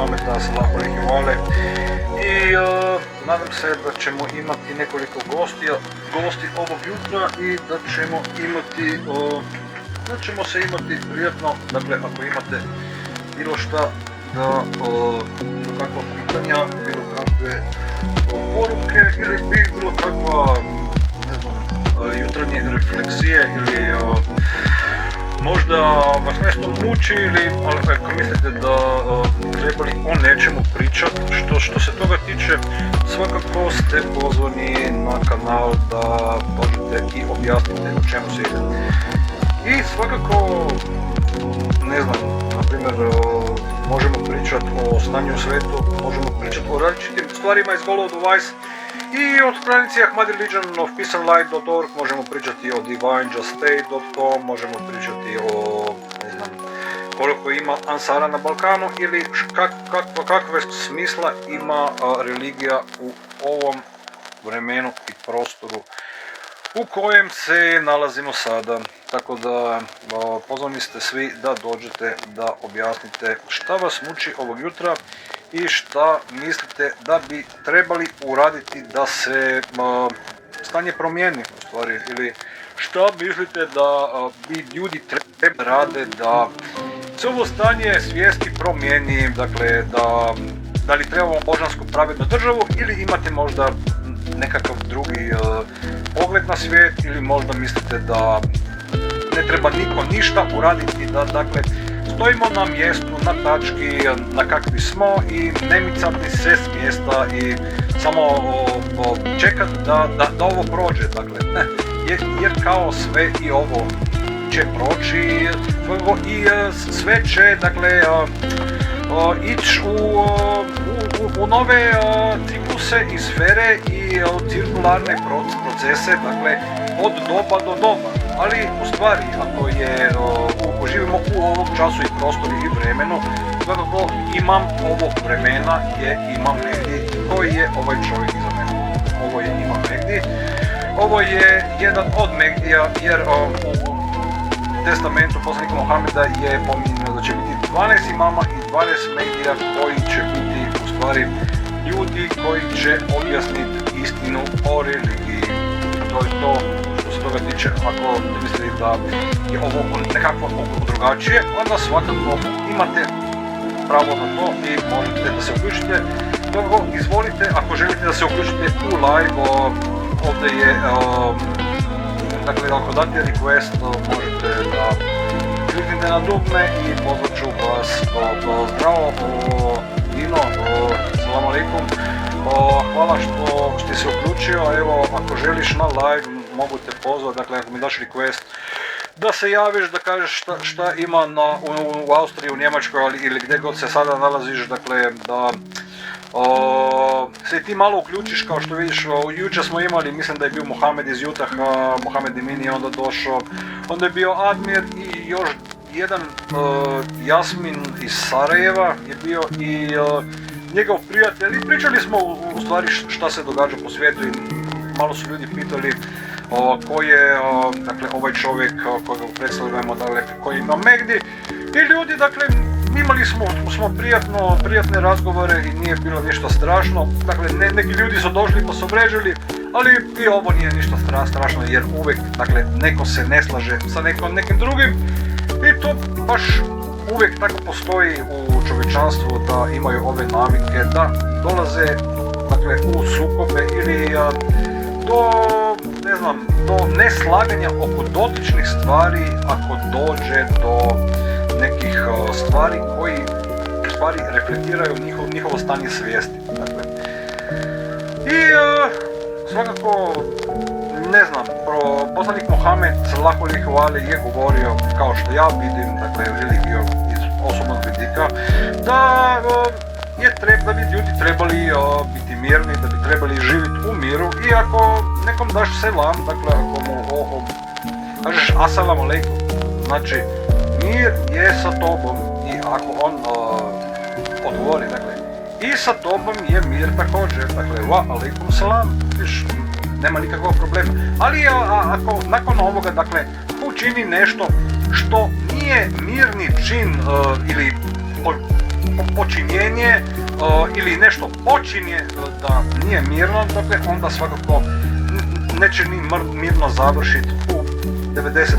Muhameda sallallahu alejhi ve ale. I nadam se da ćemo imati nekoliko gosti ovog jutra i da ćemo se imati prijatno. Dakle, ako imate bilo šta bilo kakva pitanja, bilo kakve poruke ili bilo kakva, ne znam, jutarnje refleksije ili možda vas nešto muči ili ako mislite da trebali o nečemu pričati, što se toga tiče, svakako ste pozvani na kanal da dođete i objasnite o čemu se ide. I svakako, ne znam, na primjer, možemo pričati o stanju u svijetu, možemo pričati o različitim stvarima iz Goal of the Wise i od stranici ahmadreligion.peaceandlight.org možemo pričati o divinejuststate.com, možemo pričati o, ne znam, koliko ima Ansara na Balkanu ili kakve smisla ima religija u ovom vremenu i prostoru u kojem se nalazimo sada. Tako da pozvani ste svi da dođete da objasnite šta vas muči ovog jutra i šta mislite da bi trebali uraditi da se stanje promijeni u stvari, ili šta mislite da bi ljudi trebali rade da se ovo stanje svijesti promijeni, dakle da li trebamo božansku pravednu državu ili imate možda nekakav drugi pogled na svijet, ili možda mislite da ne treba niko ništa uraditi, da dakle stojimo na mjestu, na tački na kakvi smo i ne micati se s mjesta i samo čekati da ovo prođe, dakle jer kao sve i ovo će proći i sve će dakle ići u nove cikluse i sfere i cirkularne procese, dakle od doba do doba. Ali u stvari, ako živimo u ovom času i prostoru i vremenu, svakako imam ovog vremena Imam Mehdi, koji je ovaj čovjek iza mene. Ovo je Imam Mehdi. Ovo je jedan od Mehdija, jer u testamentu poslanika Muhameda je pominjeno da će biti 12 imama i 12 Mehdija koji će biti u stvari ljudi koji će objasniti istinu o religiji. To je to što se toga tiče. Ako ne mislite da je ovo nekako drugačije, onda svakako imate pravo na to i možete da se uključite. Dobro, izvolite, ako želite da se uključite u live, ovdje je, dakle, ako date request, možete da kliknete na dugme i pozvat ću vas. Zdravo, Dino, salam alaikum. Hvala što si se uključio. Evo, ako želiš na live, mogu te pozvati, dakle, ako mi daš request, da se javiš, da kažeš šta ima u Austriji, u Njemačkoj ili gdje god se sada nalaziš, dakle, da se ti malo uključiš. Kao što vidiš, jučer smo imali, mislim da je bio Mohamed iz Utaha, Mohamed Emin je onda došao, onda je bio Admir i još jedan Jasmin iz Sarajeva je bio i njegov prijatelj, i pričali smo u stvari šta se događa po svijetu i malo su ljudi pitali ko je, dakle, ovaj čovjek kojeg predstavljamo, dakle, koji ima Mehdi, i ljudi, dakle, imali smo prijatne razgovore i nije bilo ništa strašno. Dakle, neki ljudi su došli pa su vređali, ali i ovo nije ništa strašno, jer uvijek, dakle, neko se ne slaže sa nekim drugim i to baš uvijek tako postoji u čovječanstvu, da imaju ove navike, da dolaze, dakle, u sukobe ili do neslaganja oko dotičnih stvari ako dođe do nekih stvari koji u stvari reflektiraju njihovo stanje svijesti. Dakle. I svakako, ne znam, poslanik Muhammed sallallahu alejhi ve ale je govorio, kao što ja vidim, dakle, religiju iz osobnog vidika, da bi ljudi trebali biti mirni, da bi trebali živjeti u miru, i ako nekom daš selam, dakle, ako mu kažeš assalamu alaikum, znači mir je sa tobom, i ako on odgovori, dakle, i sa tobom je mir također, dakle, wa alaikum salam, viš, nema nikakvog problema. Ali ako nakon ovoga, dakle, učini nešto što nije mirni čin ili počinjenje ili nešto počinje da nije mirno, dakle onda svakako neće ni mirno završiti u 99%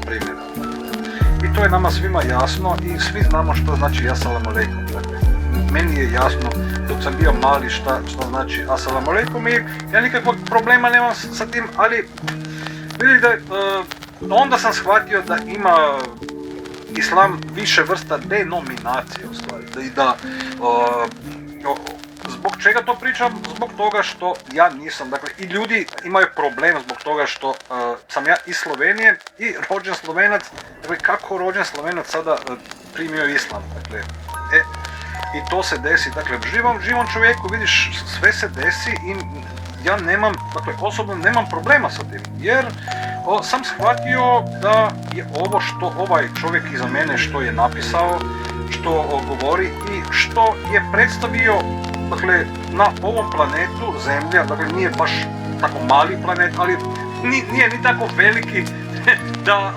primjera. I to je nama svima jasno i svi znamo što znači Assalamu alaikum. Dakle, meni je jasno dok sam bio mali šta znači Assalamu alaikum i ja nikakvog problema nemam sa tim, ali vidite, onda sam shvatio da ima islam više vrsta denominacije u stvari. I da, zbog čega to pričam? Zbog toga što ja nisam, dakle i ljudi imaju problem zbog toga što sam ja iz Slovenije i rođen Slovenac, dakle kako rođen Slovenac sada primio islam, dakle, i to se desi, dakle živom čovjeku vidiš sve se desi i ja nemam, dakle osobno nemam problema sa tim, jer sam shvatio da je ovo što ovaj čovjek iza mene što je napisao, što govori i što je predstavio, dakle na ovom planetu Zemlja, dakle nije baš tako mali planet, ali nije ni tako veliki da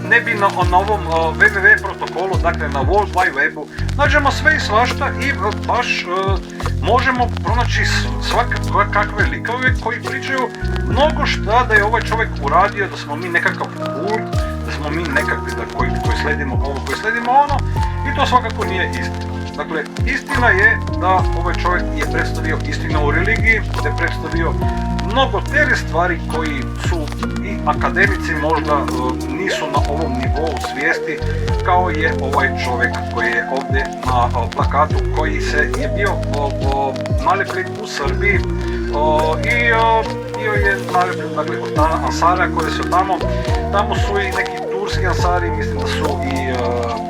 ne bi na ovom www protokolu, dakle na World Wide Webu, nađemo sve i svašta i baš možemo pronaći svakakve likove koji pričaju mnogo šta da je ovaj čovjek uradio, da smo mi nekakav kult, da smo mi nekakvi koji sledimo ovo, koji sledimo ono, i to svakako nije istina. Dakle, istina je da ovaj čovjek je predstavio istinu u religiji, da je predstavio mnogo tere stvari koji su i akademici možda nisu na ovom nivou svijesti, kao je ovaj čovjek koji je ovdje na plakatu, koji je bio nalepljen u Srbiji i bio je nalepljen, dakle, od Ansara koji su tamo su i neki turski Ansari, mislim da su i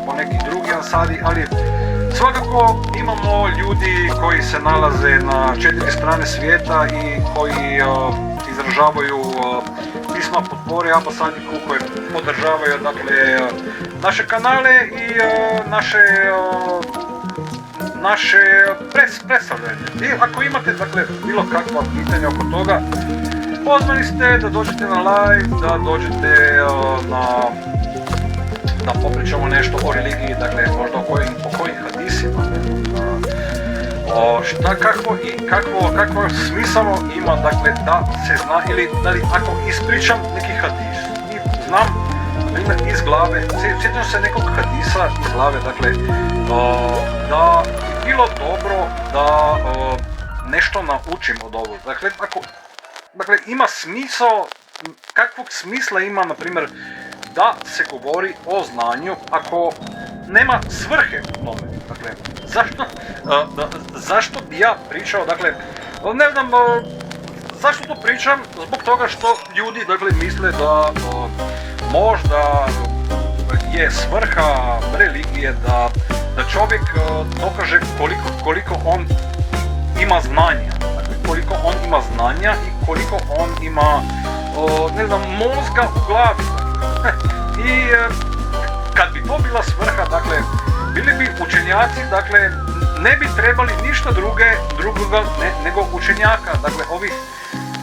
poneki drugi Ansari, ali svakako imamo ljudi koji se nalaze na 4 strane svijeta i koji izražavaju pisma potpore Abasadiku, koji podržavaju, dakle, naše kanale i naše predstavljanje. I ako imate, dakle, bilo kakva pitanja oko toga, pozvani ste da dođete na live, da dođete da popričamo nešto o religiji, dakle možda o kojim hadisima, šta, kakvo smisao ima, dakle, da se zna, ili da li ako ispričam neki hadis i znam, primjer, iz glave, sjećam se nekog hadisa iz glave, dakle, da bi bilo dobro da nešto naučim od ovog, dakle, ima smisao, kakvog smisla ima, na primjer, da se govori o znanju ako nema svrhe u tome. Dakle, zašto bi ja pričao, dakle, ne znam, zašto to pričam? Zbog toga što ljudi, dakle, misle da možda je svrha religije da čovjek dokaže koliko on ima znanja. Dakle, koliko on ima znanja i koliko on ima, ne znam, mozga u glavi. I kad bi to bila svrha, dakle, bili bi učenjaci, dakle, ne bi trebali ništa drugoga nego učenjaka, dakle, ovih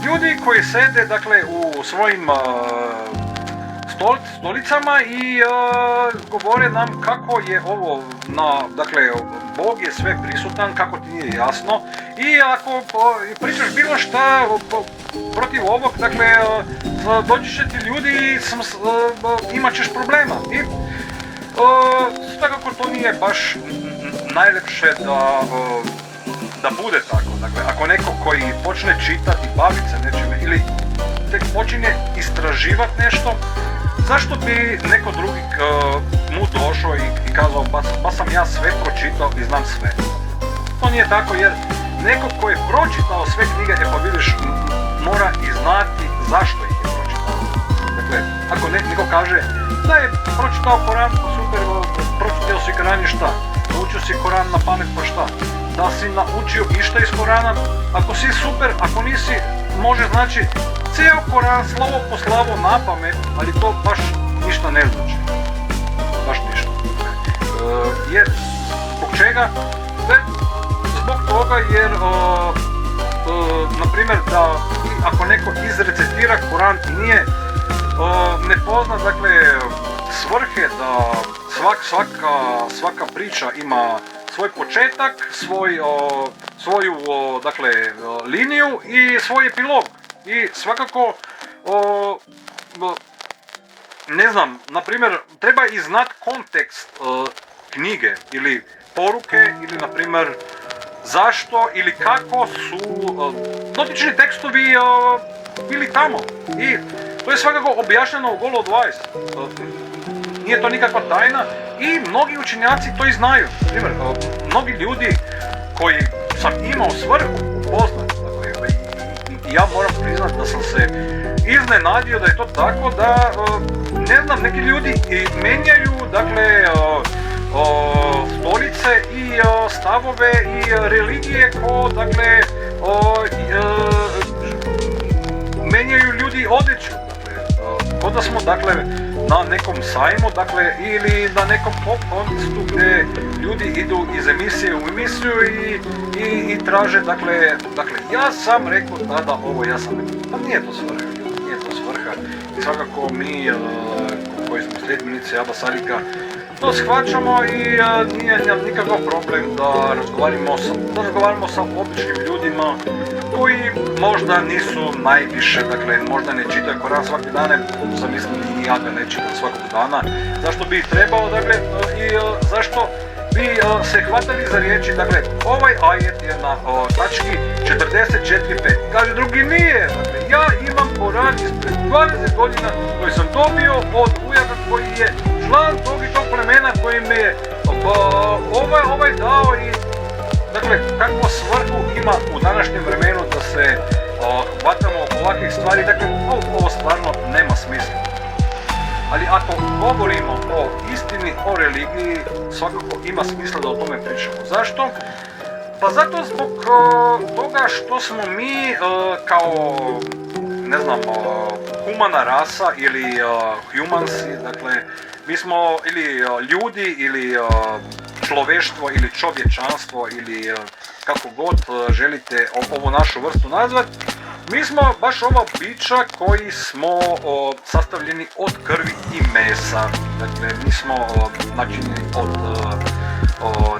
ljudi koji sede, dakle, u svojim stolicama i govore nam kako je ovo, dakle, Bog je sve prisutan, kako ti nije jasno, i ako pričaš bilo šta protiv ovog, dakle, doći će ti ljudi i imat ćeš problema. I svakako to nije baš najljepše da bude tako. Dakle, ako neko koji počne čitati, baviti se nečime ili tek počinje istraživati nešto, zašto bi neko drugi mu došao i kazao pa sam ja sve pročitao i znam sve. To nije tako, jer neko ko je pročitao sve knjige, pa vidiš, mora i znati zašto ih je pročitao. Dakle, ako neko kaže da je pročitao Koran, pa super, pročitao si Koran i šta? Naučio si Koran na pamet, pa šta? Da si naučio išta iz Korana, ako si super, ako nisi, može znači cijel Koran, slovo po slovo na pamet, ali to baš ništa ne znači. Baš ništa. Jer, zbog čega? Zbog toga jer, na primjer, da ako neko izrecitira Koran i nije, ne pozna, dakle, svrhe da svaka priča ima svoj početak, svoju dakle, liniju i svoj epilog. I svakako, ne znam, na primjer, treba i znat kontekst knjige ili poruke ili, na primjer, zašto ili kako su dotični tekstovi bili tamo. I to je svakako objašnjeno u Golo 20. Nije to nikakva tajna i mnogi učenjaci to i znaju. Primjer, mnogi ljudi koji sam imao svrhu upoznat, dakle, i ja moram priznat da sam se iznenadio da je to tako, da ne znam, neki ljudi menjaju, dakle, stolice i stavove i religije ko, dakle, menjaju ljudi odjeću, dakle, ko da smo, dakle, na nekom sajmu, dakle, ili na nekom pop kontestu gdje ljudi idu iz emisije u emisiju i traže, dakle, ja sam rekao tada ovo, ja sam rekao, pa nije to svrha, nije to svrha. I svakako mi, koji smo sljedbenici Abba Sadika, to shvaćamo i nije nikakav problem da razgovaramo sa običnim ljudima koji možda nisu najviše, dakle, možda ne čitaju Koran svaki dan, zamislim i ja ga ne čitam svakog dana, zašto bi trebao, dakle, i zašto bi se hvatali za riječi, dakle, ovaj ajet je na tački 44.5, kaže drugi nije, dakle, ja imam Koran ispred 20 godina koji sam dobio od ujaka koji je član tog i tog plemena koji mi je ovaj dao i, dakle, kakvu svrhu ima u današnjem vremenu da se hvatamo ovakvih stvari, dakle, ovo stvarno nema smisla. Ali ako govorimo o istini, o religiji, svakako ima smisla da o tome pričamo. Zašto? Pa zato zbog toga što smo mi kao, ne znam, humana rasa ili humansi, dakle, mi smo ili ljudi ili človeštvo ili čovječanstvo ili kako god želite ovu našu vrstu nazvat, mi smo baš ova bića koji smo sastavljeni od krvi i mesa. Dakle, nismo načinjeni od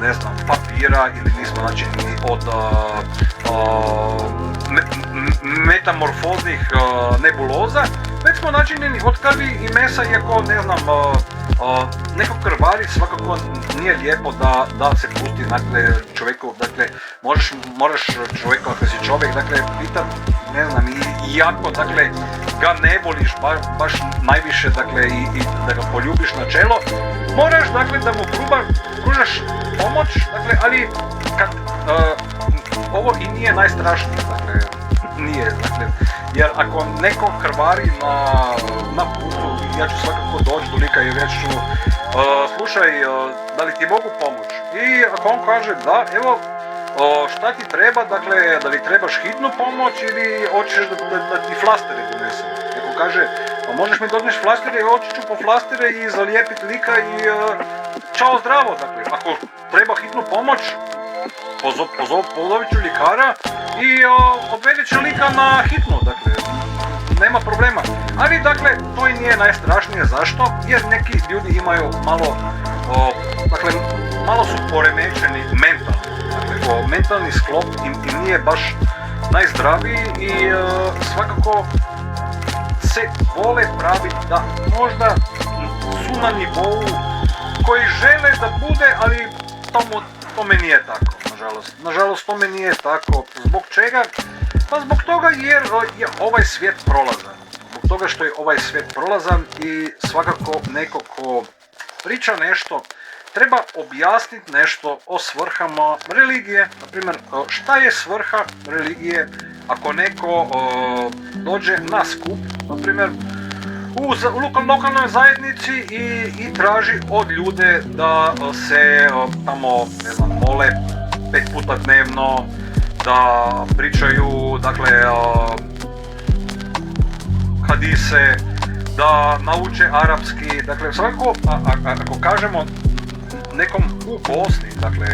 ne znam, papira ili nismo načinjeni od metamorfoznih nebuloza, već smo načinjeni od krvi i mesa, iako, ne znam, neko krvari svakako nije lijepo da se pusti, dakle, čovjeku, dakle, moraš čovjeku, ako si čovjek, dakle, pitat, ne znam, iako, dakle, ga ne voliš baš najviše, dakle, i da ga poljubiš na čelo, moraš, dakle, da mu pružaš pomoć, dakle, ali kad ovo i nije najstrašnije, dakle, nije, dakle, jer ako neko krvari na putu, ja ću svakako doći do lika i reći ću, slušaj, da li ti mogu pomoć? I ako on kaže da, evo, šta ti treba, dakle, da li trebaš hitnu pomoć ili hoćeš da ti flastere donesem? Ako kaže, možeš mi donijeti flastere, hoći ću po flastere i zalijepiti lika i čao zdravo, dakle, ako treba hitnu pomoć, pozovit ću ljekara i odvedit ću lika na hitnu, dakle, nema problema. Ali, dakle, to i nije najstrašnije. Zašto? Jer neki ljudi imaju malo su poremećeni mentalno. Dakle, mentalni sklop im nije baš najzdraviji i svakako se vole praviti da možda su na nivou koji žele da bude, ali tome nije tako, nažalost. Nažalost, tome nije tako. Zbog čega? Pa zbog toga jer je ovaj svijet prolazan. Zbog toga što je ovaj svijet prolazan i svakako neko ko priča nešto, treba objasniti nešto o svrhama religije. Naprimjer, šta je svrha religije ako neko dođe na skup, naprimjer, u lokalnoj zajednici i traži od ljude da se tamo, ne znam, mole 5 puta dnevno, da pričaju, dakle, hadise, da nauče arapski, dakle, svakako, ako kažemo nekom u Bosni, dakle,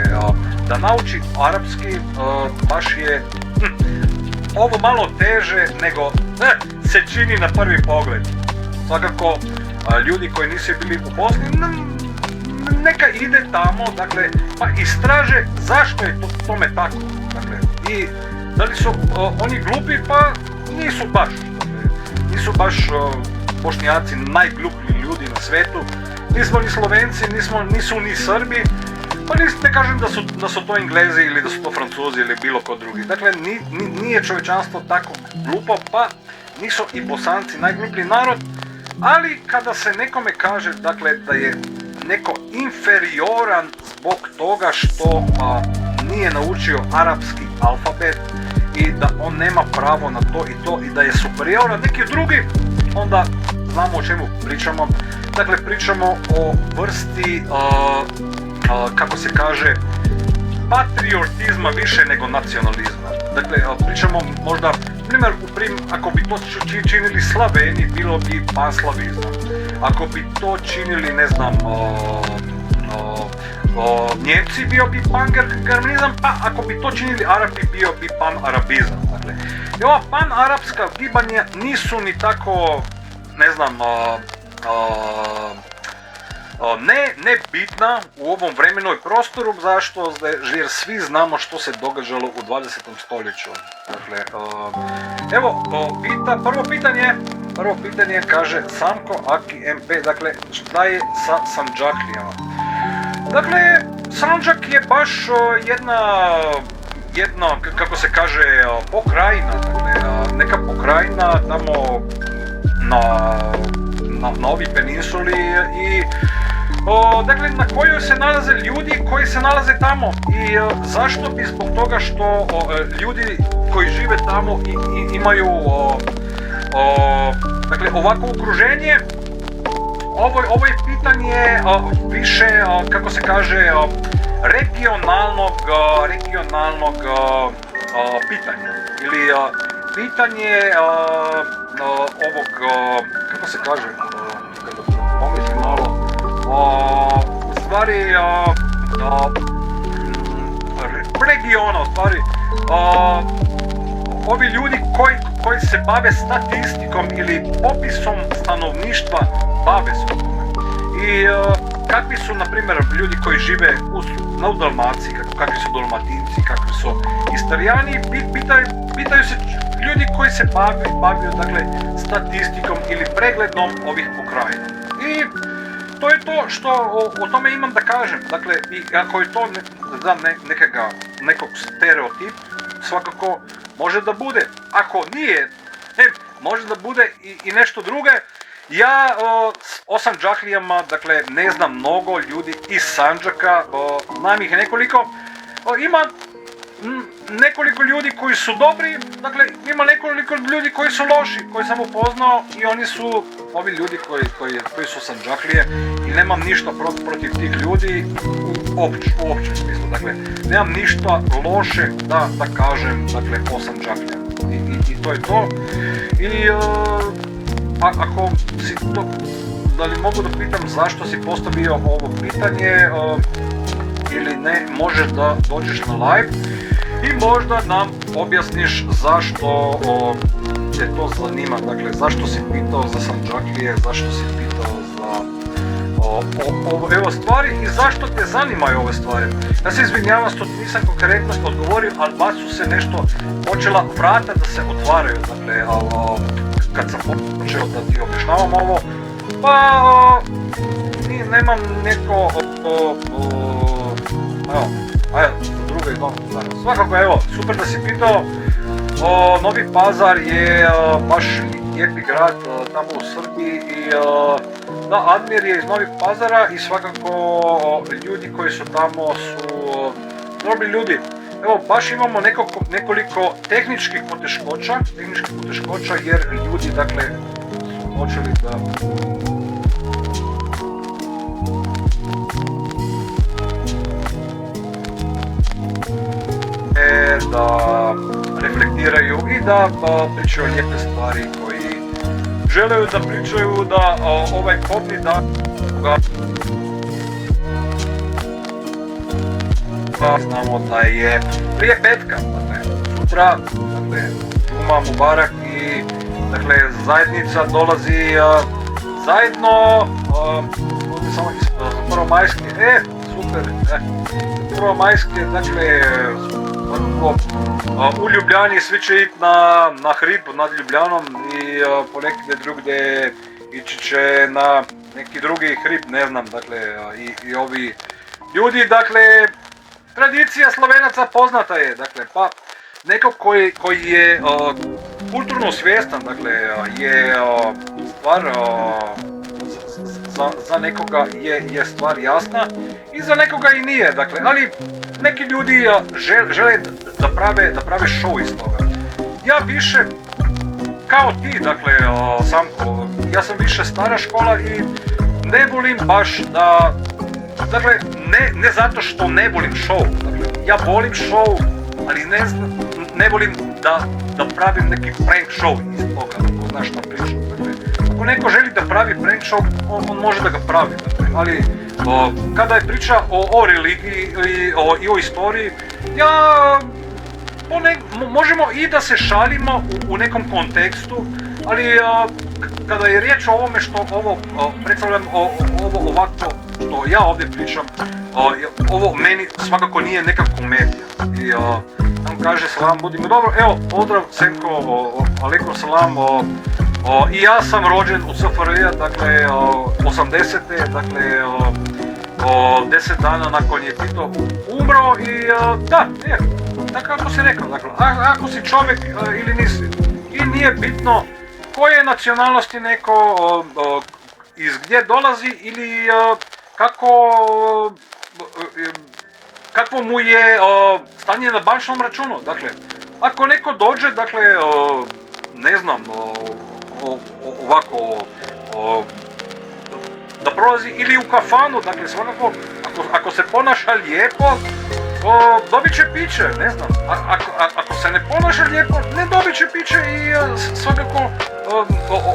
da nauči arapski, baš je ovo malo teže nego se čini na prvi pogled. Svakako, ljudi koji nisu bili u Bosni neka ide tamo, dakle, pa istraže zašto je tome tako, dakle, i da li su oni glupi, pa nisu baš, dakle, nisu baš Bošnjaci najgluplji ljudi na svetu, nismo ni Slovenci, nisu ni Srbi, pa ne kažem da su to Englezi ili da su to Francuzi ili bilo ko drugi. Dakle, nije čovječanstvo tako glupo, pa nisu i Bosanci najgluplji narod, ali kada se nekome kaže, dakle, da je neko inferioran zbog toga što nije naučio arapski alfabet i da on nema pravo na to i da je superioran neki drugi, onda znamo o čemu pričamo. Dakle, pričamo o vrsti, kako se kaže, patriotizma više nego nacionalizma. Dakle, pričamo možda, primjer, ako bi to činili Slaveni, bilo bi panslavizam. Ako bi to činili, ne znam, Njemci, bio bi pangermanizam, pa ako bi to činili Arapi, bio bi panarabizam. Dakle, i ova panarapska gibanja nisu ni tako, ne znam, ne bitna u ovom vremenu i prostoru, zašto? Jer svi znamo što se događalo u 20. stoljeću. Dakle, evo, prvo pitanje kaže Samko Aki MP, dakle, šta je sa Sandžaklijama? Dakle, Sandžak je baš jedna, kako se kaže, pokrajina, dakle, neka pokrajina tamo na ovoj peninsuli i dakle, na kojoj se nalaze ljudi koji se nalaze tamo i zašto bi zbog toga što ljudi koji žive tamo imaju dakle, ovako okruženje, ovo je pitanje više, kako se kaže, regionalnog pitanja ili pitanje ovog, kako se kaže, kada pomislim malo, u stvari regiona, u stvari ovi ljudi koji se bave statistikom ili popisom stanovništva bave se o tome. I kakvi su, na primjer, ljudi koji žive u Dalmaciji, kakvi su Dalmatinci, kakvi su Istarijani, pitaju se ljudi koji se bavio, dakle, statistikom ili pregledom ovih pokrajina. I to je to što o tome imam da kažem. Dakle, i ako je to nekog stereotip, svakako može da bude. Ako nije, može da bude i nešto druge. Ja o Sandžaklijama, dakle, ne znam mnogo ljudi iz Sandžaka, znam ih nekoliko. Ima nekoliko ljudi koji su dobri, dakle, ima nekoliko ljudi koji su loši, koji sam upoznao i oni su ovi ljudi koji su Sandžaklije i nemam ništa protiv tih ljudi u općem smislu. Dakle, nemam ništa loše da kažem, dakle, o Sandžaklijama. I to je to. I ako si to, da li mogu da pitam zašto si postavio ovo pitanje ili ne, možeš da dođeš na live i možda nam objasniš zašto te to zanima, dakle, zašto si pitao za Sandžaklije, zašto si pitao za ove stvari i zašto te zanimaju ove stvari. Ja se izvinjavam što nisam konkretno odgovorio, ali baš su se nešto počela vrata da se otvaraju, dakle, kad sam počeo da ti objašnjavam ovo, pa nemam neko, drugo i dobro. Svakako, evo, super da si pitao. Novi Pazar je baš lijepi grad tamo u Srbiji i da, Admir je iz Novih Pazara i svakako ljudi koji su tamo su dobri ljudi. Evo, baš imamo nekoliko tehničkih poteškoća jer ljudi, dakle, su počeli da reflektiraju i da pričaju lijepe stvari koji žele da pričaju, da ovaj kopni da znamo da je prije petka, dakle, sutra, dakle, Džuma Mubarak i, dakle, zajednica dolazi zajedno, samo Prvomajske, super, Prvomajske, dakle, u Ljubljani svi će ići na hrib nad Ljubljanom i ponekde drugdje ići će na neki drugi hrib, ne znam, dakle, i ovi ljudi, dakle, tradicija Slovenaca poznata je, dakle, pa neko koji je kulturno svjestan, dakle, je stvar za nekoga je stvar jasna i za nekoga i nije, dakle, ali neki ljudi žele da prave show iz toga. Ja više kao ti, dakle, Samko, ja sam više stara škola i ne volim baš da, dakle, ne zato što ne volim show, dakle, ja volim show, ali ne volim da pravim neki prank show iz toga, ako znaš šta pričam, dakle, ako neko želi da pravi prank show, on može da ga pravi, dakle, ali kada je priča o religiji i o istoriji, možemo i da se šalimo u nekom kontekstu, ali kada je riječ o ovome što predstavljam, ovo ovako što ja ovdje pričam, ovo meni svakako nije neka komedija. I on kaže salam, budimo dobro, evo, pozdrav Senko, alaikum salam, i ja sam rođen u SFRJ, dakle, 80. dakle, 10 dana nakon je Tito umro i da, tako kako si rekao, dakle, ako si čovjek ili nisi, i nije bitno koje nacionalnosti neko, iz gdje dolazi ili kakvo mu je stanje na bančnom računu, dakle, ako neko dođe, dakle, ne znam, ovako, da prolazi ili u kafanu, dakle, svakako, ako se ponaša lijepo, dobit će piće, ne znam, ako se ne ponaša lijepo, ne dobit će piće i svakako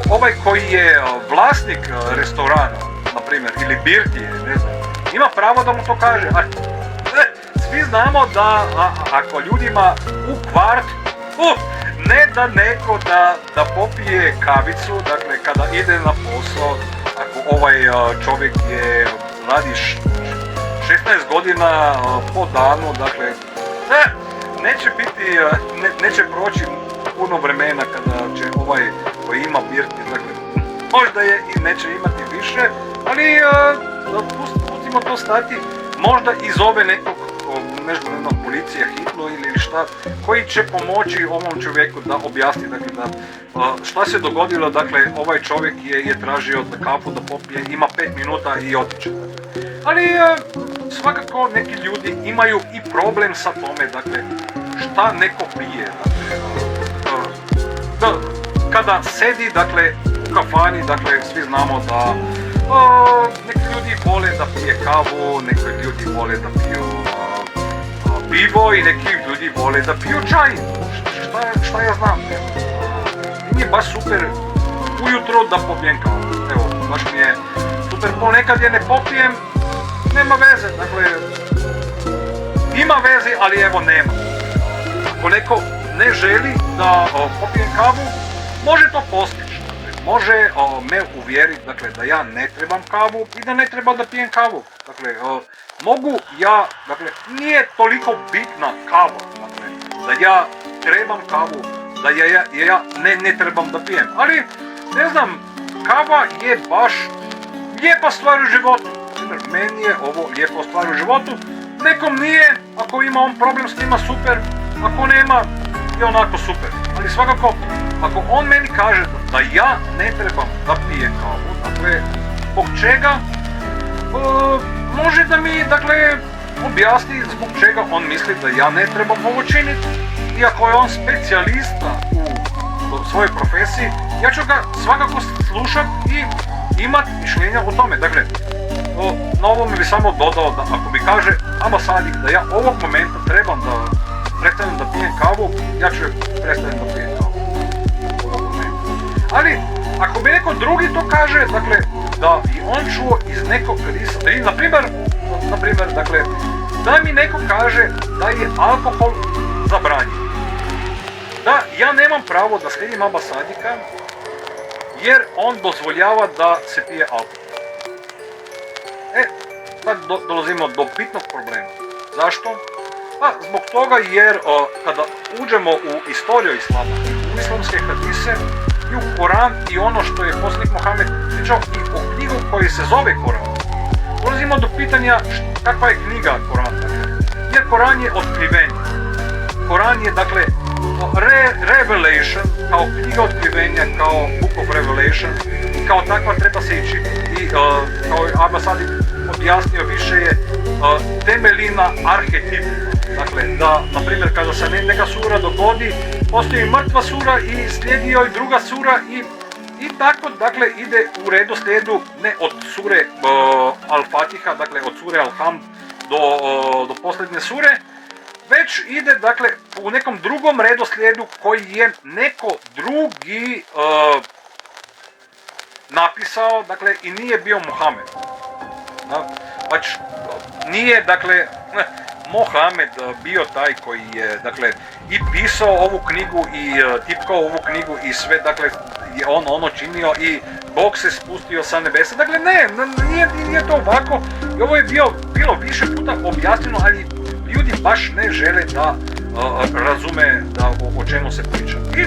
ovaj koji je vlasnik restorana, na primjer, ili birtije, ne znam, ima pravo da mu to kaže. Svi znamo da ako ljudima u kvart, ne da neko da popije kavicu, dakle, kada ide na posao, ako ovaj čovjek radi 16 godina po danu, dakle, neće proći puno vremena kada će ovaj koji ima birti, dakle, možda je i neće imati više, ali pustimo to stati, možda i zove nekog, ne znam, policija hitno ili šta, koji će pomoći ovom čovjeku da objasni, dakle, šta se dogodilo, dakle, ovaj čovjek je tražio da kafu da popije, ima 5 minuta i otiče, dakle. Ali svakako neki ljudi imaju i problem sa tome, dakle, šta neko pije, dakle, kada sedi, dakle, u kafani, dakle, svi znamo da neki ljudi vole da pije kavu, neki ljudi vole da piju pivo i neki ljudi vole da piju čaj, šta ja znam, mi je baš super ujutro da popijem kavu, evo, baš mi je super, ponekad je ne popijem, nema veze, dakle, ima veze, ali evo nema. Ako neko ne želi da popijem kavu, može to postići, dakle, može me uvjeriti, dakle, da ja ne trebam kavu i da ne treba da pijem kavu, dakle, mogu ja, dakle, nije toliko bitna kava, dakle, da ja trebam kavu, da ja ne trebam da pijem, ali, ne znam, kava je baš lijepa stvar u životu. Meni je ovo lijepo stvar u životu, nekom nije, ako ima on problem s njima, super, ako nema, je onako super. Ali svakako, ako on meni kaže da ja ne trebam da pijem kavu, dakle, zbog čega, može da mi, dakle, objasni zbog čega on misli da ja ne trebam ovo činiti. Iako je on specijalista u svojoj profesiji, ja ću ga svakako slušati i imati mišljenja o tome. Dakle, na ovome bi samo dodao da ako mi kaže ambasadik da ja ovog momenta trebam da prestanem da pijem kavu, ja ću prestanem da pijem kavu. Ali, ako mi neko drugi to kaže, dakle, da i on čuo iz nekog risa, na primjer, dakle, da mi neko kaže da je alkohol zabranjen. Da, ja nemam pravo da slijedim ambasadika, jer on dozvoljava da se pije alkohol. sad dolazimo do bitnog problema. Zašto? Pa zbog toga jer kada uđemo u istoriju islama, u islamske hadise i u Koran i ono što je poslanik Mohamed pričao i o knjigu koji se zove Koran, dolazimo do pitanja kakva je knjiga Koran. Jer Koran je otkrivenje. Koran je dakle Revelation, kao knjiga otkrivenja, kao Book of Revelation, i kao takva treba se ići. I kao Abba sad objasnio više je temeljina arhetip. Dakle, da, na primjer, kada se neka sura dogodi, postoji mrtva sura i slijedi joj druga sura i tako, dakle, ide u redoslijedu ne od sure Al-Fatiha, dakle, od sure Al-Hamd do posljednje sure, već ide, dakle, u nekom drugom redoslijedu koji je neko drugi napisao, dakle, i nije bio Muhammed. Znači, nije, dakle, Mohamed bio taj koji je, dakle, i pisao ovu knjigu i tipkao ovu knjigu i sve, dakle, je on ono činio i Bog se spustio sa nebesa. Dakle, nije to ovako. I ovo je bilo više puta objasnjeno, ali ljudi baš ne žele da razume da o čemu se priča. I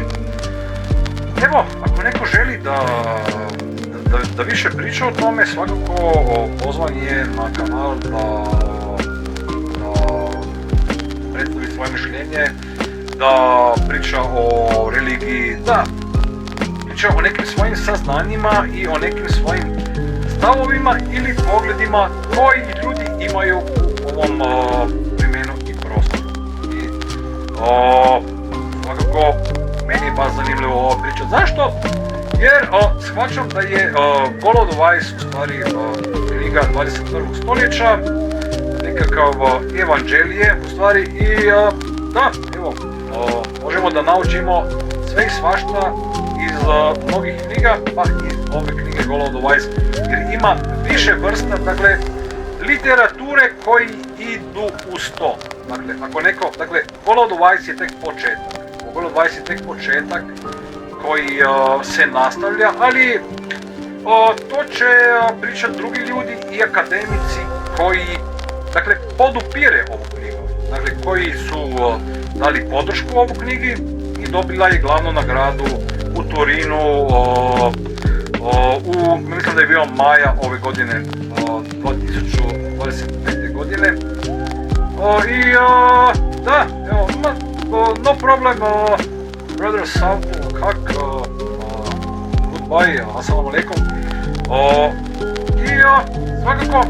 evo, ako neko želi da više priča o tome, svakako pozvan je na kanal da predstavi svoje mišljenje, da priča o religiji, da priča o nekim svojim saznanjima i o nekim svojim stavovima ili pogledima koji ljudi imaju u ovom vremenu i prostoru. I svakako meni je baš zanimljivo ovo priča. Zašto? Jer shvaćam da je Golod Weiss u stvari knjiga 21. stoljeća, nekakav evanđelije u stvari i da, evo, možemo da naučimo sve i svašta iz mnogih knjiga, pa i ove knjige Golod Weiss, jer ima više vrsta, dakle, literature koji idu uz to. Dakle, ako neko, dakle, Golod Weiss je tek početak. Golod Weiss je tek početak koji se nastavlja, ali to će pričati drugi ljudi i akademici koji, dakle, podupire ovu knjigu, dakle, koji su dali podršku ovu knjigi i dobila je glavnu nagradu u Torinu mislim da je bio maja ove godine, 2025. godine. I da, evo, no problem, brother Saltu, goodbye, assalamu alaikum. I svakako,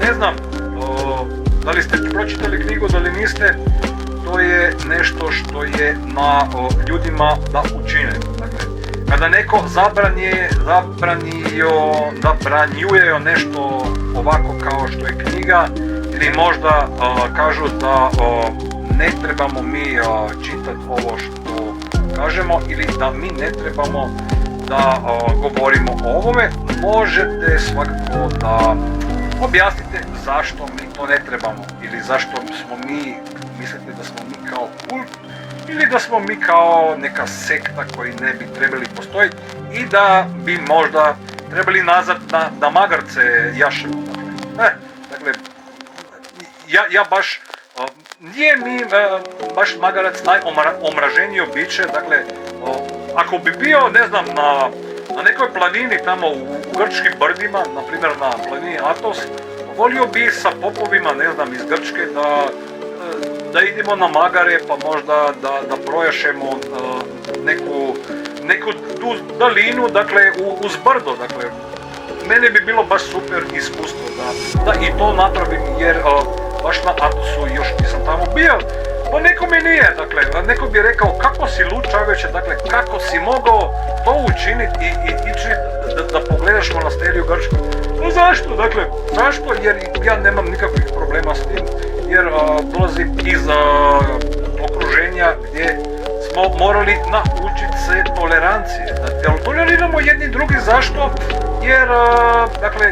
ne znam, da li ste pročitali knjigu, da li niste, to je nešto što je na ljudima da učine. Dakle, kada neko zabranjuje nešto ovako kao što je knjiga, ili možda kažu da ne trebamo mi čitati ovo što kažemo, ili da mi ne trebamo da govorimo o ovome, možete svakako da objasnite zašto mi to ne trebamo, ili zašto smo mi, mislite da smo mi kao kult, ili da smo mi kao neka sekta koji ne bi trebali postojiti i da bi možda trebali nazad na magarce jašemo. Dakle, ja baš, nije mi baš magarac najomraženije biće, dakle, ako bi bio, ne znam, na nekoj planini tamo u grčkim brdima, na primjer na planini Atos, volio bi sa popovima, ne znam, iz Grčke da idemo na magare, pa možda da projašemo neku dalinu, dakle, uz brdo, dakle, mene bi bilo baš super iskustvo da i to napravim, jer baš na Atosu još nisam tamo bio, pa neko mi nije, dakle, neko bi rekao kako si lud čovječe, dakle, kako si mogao to učiniti i ići da pogledaš monasteriju Grčku. No zašto, dakle, zašto? Jer ja nemam nikakvih problema s tim, jer dolazim iz okruženja gdje smo morali naučiti se tolerancije, da toleriramo jedni drugi. Zašto? Jer, dakle,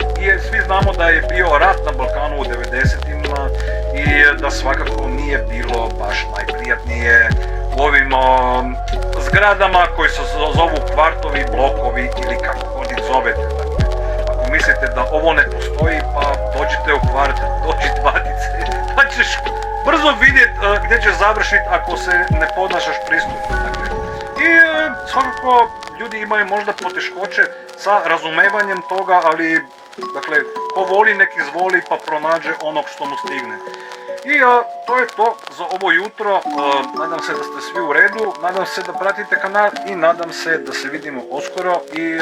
svi znamo da je bio rat na Balkanu u 90-ima i da svakako nije bilo baš najprijatnije u ovim zgradama koji se zovu kvartovi, blokovi ili kako god ih zovete. Dakle, ako mislite mislite da ovo ne postoji, pa dođite u kvart, dođi Batice, pa ćeš brzo vidjeti gdje ćeš završiti ako se ne ponašaš pristojno. Dakle, i svakako ljudi imaju možda poteškoće sa razumevanjem toga, ali dakle, ko voli nek izvoli pa pronađe onog što mu stigne. I to je to za ovo jutro. Nadam se da ste svi u redu, nadam se da pratite kanal i nadam se da se vidimo uskoro. I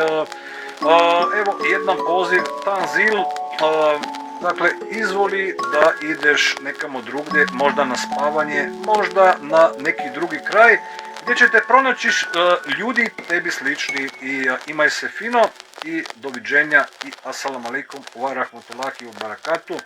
evo jedan poziv, Tanzil, dakle izvoli da ideš nekamo drugdje, možda na spavanje, možda na neki drugi kraj gdje ćete pronaći ljudi tebi slični i imaj se fino i doviđenja i assalamu alaikum wa rahmatullahi wa barakatuh.